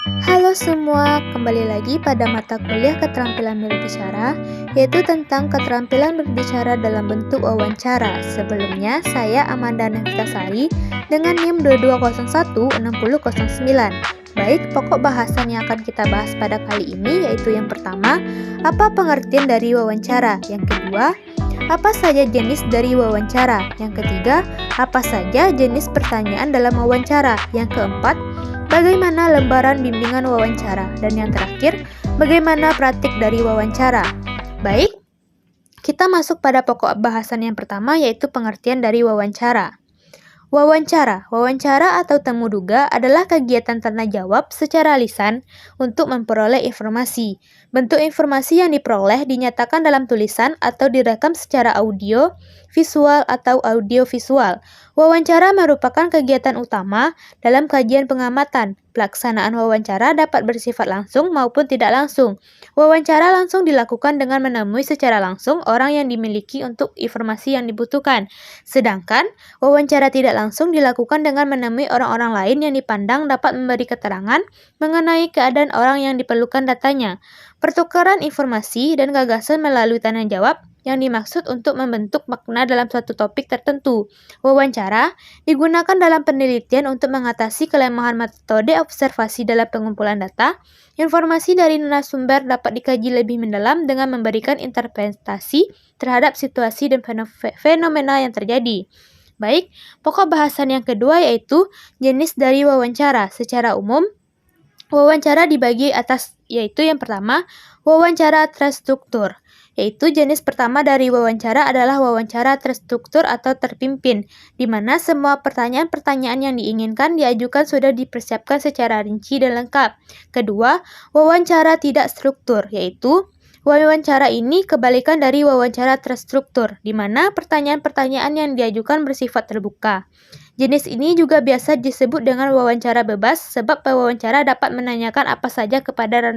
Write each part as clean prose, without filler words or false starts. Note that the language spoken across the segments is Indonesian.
Halo semua, kembali lagi pada mata kuliah keterampilan berbicara, yaitu tentang keterampilan berbicara dalam bentuk wawancara. Sebelumnya, saya Amanda Naftasari dengan NIM 22016009. Baik, pokok bahasan yang akan kita bahas pada kali ini yaitu yang pertama, apa pengertian dari wawancara? Yang kedua, apa saja jenis dari wawancara? Yang ketiga, apa saja jenis pertanyaan dalam wawancara? Yang keempat, bagaimana lembaran bimbingan wawancara? Dan yang terakhir, bagaimana praktik dari wawancara? Baik, kita masuk pada pokok bahasan yang pertama yaitu pengertian dari wawancara. Wawancara atau temu duga adalah kegiatan tanya jawab secara lisan untuk memperoleh informasi. Bentuk informasi yang diperoleh dinyatakan dalam tulisan atau direkam secara audio, visual atau audiovisual. Wawancara merupakan kegiatan utama dalam kajian pengamatan. Pelaksanaan wawancara dapat bersifat langsung maupun tidak langsung. Wawancara langsung dilakukan dengan menemui secara langsung orang yang dimiliki untuk informasi yang dibutuhkan. Sedangkan wawancara tidak langsung dilakukan dengan menemui orang-orang lain yang dipandang dapat memberi keterangan mengenai keadaan orang yang diperlukan datanya. Pertukaran informasi dan gagasan melalui tanya jawab yang dimaksud untuk membentuk makna dalam suatu topik tertentu. Wawancara digunakan dalam penelitian untuk mengatasi kelemahan metode observasi dalam pengumpulan data. Informasi dari narasumber dapat dikaji lebih mendalam dengan memberikan interpretasi terhadap situasi dan fenomena yang terjadi. Baik, pokok bahasan yang kedua yaitu jenis dari wawancara. Secara umum, wawancara dibagi atas yaitu yang pertama, wawancara terstruktur. Yaitu jenis pertama dari wawancara adalah wawancara terstruktur atau terpimpin, di mana semua pertanyaan-pertanyaan yang diinginkan diajukan sudah dipersiapkan secara rinci dan lengkap. Kedua, wawancara tidak struktur, yaitu wawancara ini kebalikan dari wawancara terstruktur, di mana pertanyaan-pertanyaan yang diajukan bersifat terbuka. Jenis ini juga biasa disebut dengan wawancara bebas sebab pewawancara dapat menanyakan apa saja kepada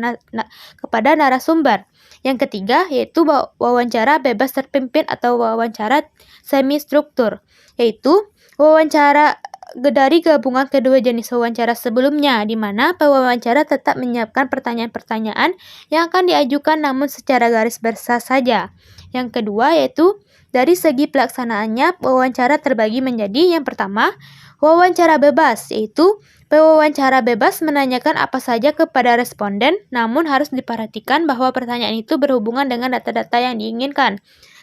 narasumber. Yang ketiga yaitu wawancara bebas terpimpin atau wawancara semi-struktur, yaitu wawancara dari gabungan kedua jenis wawancara sebelumnya, di mana pewawancara tetap menyiapkan pertanyaan-pertanyaan yang akan diajukan namun secara garis besar saja. Yang kedua yaitu dari segi pelaksanaannya, wawancara terbagi menjadi yang pertama, wawancara bebas, yaitu pewawancara bebas menanyakan apa saja kepada responden, namun harus diperhatikan bahwa pertanyaan itu berhubungan dengan data-data yang diinginkan.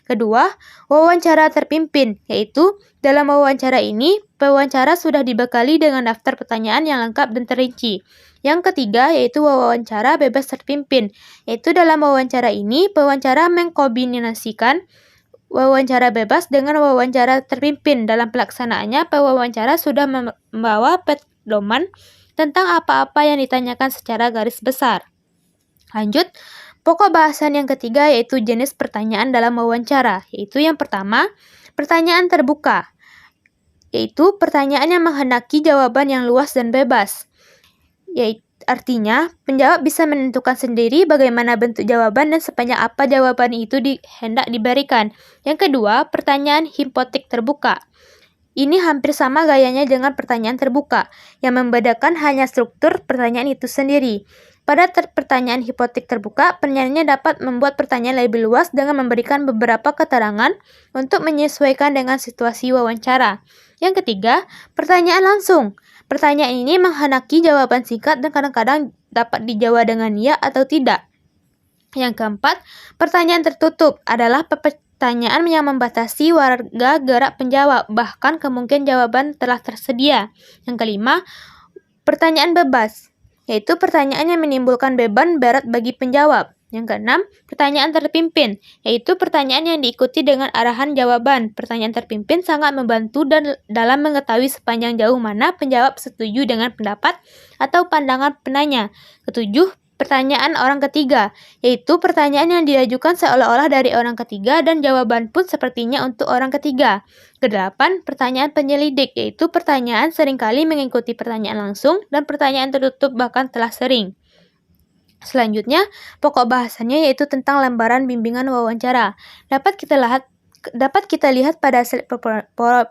Kedua, wawancara terpimpin, yaitu dalam wawancara ini, pewawancara sudah dibekali dengan daftar pertanyaan yang lengkap dan terinci. Yang ketiga, yaitu wawancara bebas terpimpin, yaitu dalam wawancara ini, pewawancara mengkombinasikan wawancara bebas dengan wawancara terpimpin. Dalam pelaksanaannya, pewawancara sudah membawa pedoman tentang apa-apa yang ditanyakan secara garis besar. Lanjut, pokok bahasan yang ketiga yaitu jenis pertanyaan dalam wawancara, yaitu yang pertama, pertanyaan terbuka, yaitu pertanyaan yang menghendaki jawaban yang luas dan bebas. Yaitu artinya, penjawab bisa menentukan sendiri bagaimana bentuk jawaban dan sepanjang apa jawaban itu hendak diberikan. Yang kedua, pertanyaan hipotetik terbuka. Ini hampir sama gayanya dengan pertanyaan terbuka, yang membedakan hanya struktur pertanyaan itu sendiri. Pada pertanyaan hipotetik terbuka, penanyanya dapat membuat pertanyaan lebih luas dengan memberikan beberapa keterangan untuk menyesuaikan dengan situasi wawancara. Yang ketiga, pertanyaan langsung. Pertanyaan ini menghendaki jawaban singkat dan kadang-kadang dapat dijawab dengan ya atau tidak. Yang keempat, pertanyaan tertutup adalah pertanyaan yang membatasi warga gerak penjawab, bahkan kemungkinan jawaban telah tersedia. Yang kelima, pertanyaan bebas, yaitu pertanyaan yang menimbulkan beban berat bagi penjawab. Yang keenam, pertanyaan terpimpin, yaitu pertanyaan yang diikuti dengan arahan jawaban. Pertanyaan terpimpin sangat membantu dalam mengetahui sepanjang jauh mana penjawab setuju dengan pendapat atau pandangan penanya. Ketujuh, pertanyaan orang ketiga, yaitu pertanyaan yang diajukan seolah-olah dari orang ketiga dan jawaban pun sepertinya untuk orang ketiga. Kedelapan, pertanyaan penyelidik, yaitu pertanyaan seringkali mengikuti pertanyaan langsung dan pertanyaan tertutup bahkan telah sering. Selanjutnya, pokok bahasannya yaitu tentang lembaran bimbingan wawancara. Dapat kita lihat pada slide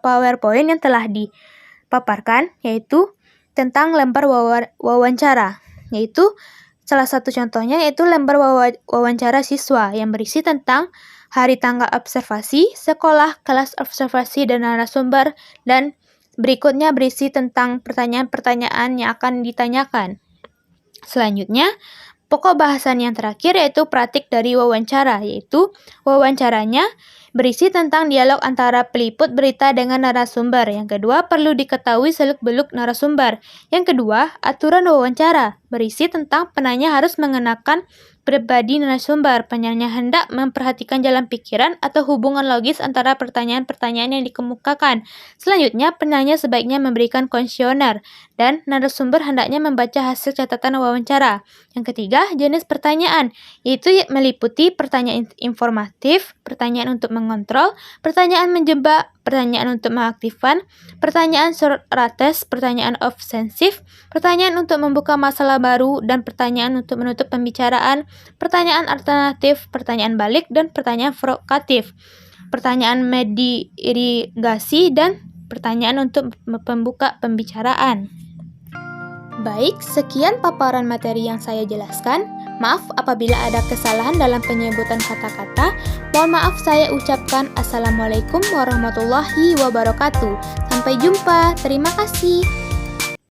PowerPoint yang telah dipaparkan, yaitu tentang lembar wawancara. yaitu salah satu contohnya yaitu lembar wawancara siswa yang berisi tentang hari tanggal observasi, sekolah, kelas observasi, dan narasumber, dan berikutnya berisi tentang pertanyaan-pertanyaan yang akan ditanyakan. Selanjutnya, pokok bahasan yang terakhir yaitu praktik dari wawancara, yaitu wawancaranya berisi tentang dialog antara peliput berita dengan narasumber. Yang kedua, perlu diketahui seluk-beluk narasumber. Yang kedua, aturan wawancara berisi tentang penanya harus mengenakan pribadi narasumber. Penanya hendak memperhatikan jalan pikiran atau hubungan logis antara pertanyaan-pertanyaan yang dikemukakan. Selanjutnya, penanya sebaiknya memberikan kuesioner dan narasumber hendaknya membaca hasil catatan wawancara. Yang ketiga, jenis pertanyaan, yaitu meliputi pertanyaan informatif, pertanyaan untuk mengontrol, pertanyaan menjebak, pertanyaan untuk mengaktifkan, pertanyaan sokrates, pertanyaan ofensif, pertanyaan untuk membuka masalah baru, dan pertanyaan untuk menutup pembicaraan, pertanyaan alternatif, pertanyaan balik, dan pertanyaan provokatif, pertanyaan irigasi, dan pertanyaan untuk pembuka pembicaraan. Baik, sekian paparan materi yang saya jelaskan. Maaf apabila ada kesalahan dalam penyebutan kata-kata. Mohon maaf saya ucapkan Assalamualaikum warahmatullahi wabarakatuh. Sampai jumpa. Terima kasih.